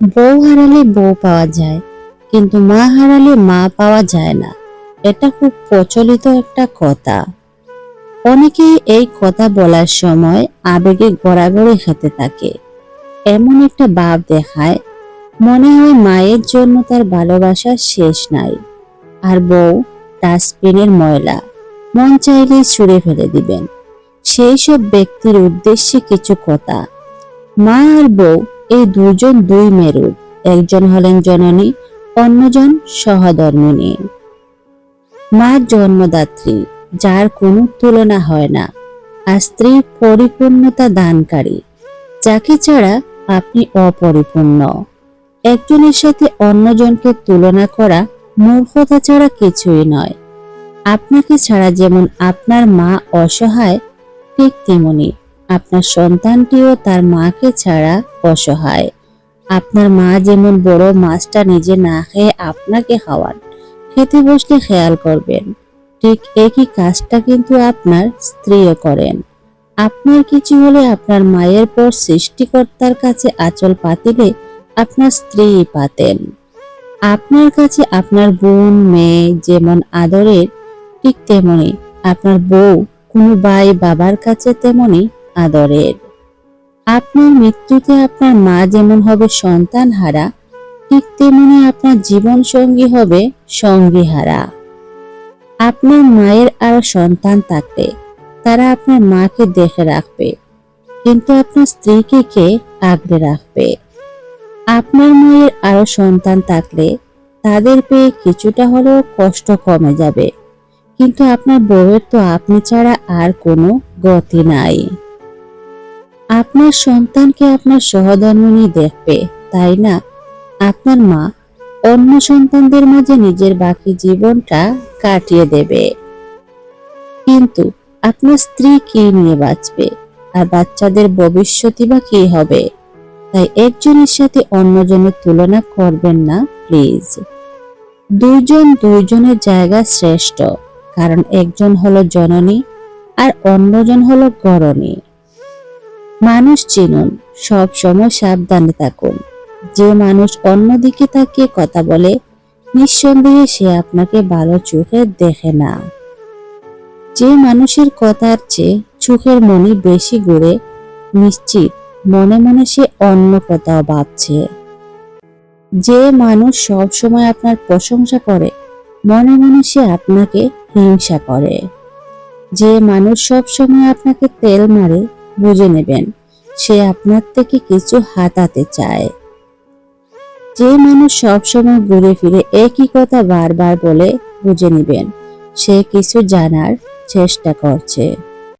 বউ হারালে বউ পাওয়া যায়, কিন্তু মা হারালে মা পাওয়া যায় না। এটা খুব প্রচলিত একটা কথা। অনেকেই এই কথা বলার সময় আবেগে গড়াগড়ি খেতে থাকে, এমন একটা ভাব দেখায়, মনে হয় মায়ের জন্য তার ভালোবাসার শেষ নাই। আর বউ ডাস্টবিনের ময়লা, মন চাইলেই ছুঁড়ে ফেলে দিবেন। সেই সব ব্যক্তির উদ্দেশ্যে কিছু কথা। মা আর বউ এই দুজন দুই মেরুর, একজন হলেন জননী, অন্যজন সহধর্মিণী। মা জন্মদাত্রী, যার কোনো তুলনা হয় না, আর স্ত্রী পরিপূর্ণতা দানকারী, যাকে ছাড়া আপনি অপরিপূর্ণ। একজনের সাথে অন্যজনকে তুলনা করা মূর্খতা ছাড়া কিছুই নয়। আপনাকে ছাড়া যেমন আপনার মা অসহায়, ঠিক তেমনি আপনার সন্তানটিও তার মাকে ছাড়া অসহায়। আপনার মা যেমন বড় মাছটা নিজে না খেয়ে আপনাকে খাওয়ান, খেতে বসলে খেয়াল করবেন, ঠিক একই কাজটা কিন্তু আপনার স্ত্রীও করেন। আপনার কিছু হলে আপনার মায়ের পর সৃষ্টিকর্তার কাছে আঁচল পাতিলে আপনার স্ত্রী পাতেন। আপনার কাছে আপনার বোন মেয়ে যেমন আদরের, ঠিক তেমনি আপনার বউ কোনো ভাই বাবার কাছে তেমনি আদরের। আপনার মৃত্যুতে আপনার মা যেমন হবে সন্তান হারা, ঠিক তেমনি আপনার জীবন সঙ্গী হবে সঙ্গী হারা। আপনার মায়ের আরো সন্তান থাকলে তারা আপনার মাকে দেখে রাখবে, কিন্তু আপনার স্ত্রীকে কে আগলে রাখবে? আপনার মায়ের আরো সন্তান থাকলে তাদের পেয়ে কিছুটা হলেও কষ্ট কমে যাবে, কিন্তু আপনার বউয়ের তো আপনি ছাড়া আর কোনো গতি নাই। আপনার সন্তানকে আপনার সহধর্মিণী দেখবে, তাই না? আপনার মা অন্য সন্তানদের মাঝে নিজের বাকি জীবনটা কাটিয়ে দেবে, কিন্তু আপনার স্ত্রী কি নিয়ে বাঁচবে? আর বাচ্চাদের ভবিষ্যৎই বা কি হবে? তাই একজনের সাথে অন্যজনের তুলনা করবেন না প্লিজ। দুইজন দুইজনের জায়গা শ্রেষ্ঠ, কারণ একজন হলো জননী আর অন্যজন হলো গরণী। মানুষ চিনুন, সব সময় সাবধানে থাকুন। যে মানুষ অন্যদিকে তাকিয়ে কথা বলে, নিঃসন্দেহে সে আপনাকে ভালো চোখে দেখে না। যে মানুষের কথার চেয়ে চোখের মনি বেশি ঘুরে, নিশ্চিত মনে মনে সে অন্য কোথাও ভাবছে। যে মানুষ সব সময় আপনার প্রশংসা করে, মনে মনে সে আপনাকে হিংসা করে। যে মানুষ সব সময় আপনাকে তেল মারে, বুঝে নেবেন সে আপনার থেকে কিছু হাতাতে চায়। যে মানুষ সব সময় ঘুরে ফিরে একই কথা বারবার বলে, বুঝে নেবেন সে কিছু জানার চেষ্টা করছে।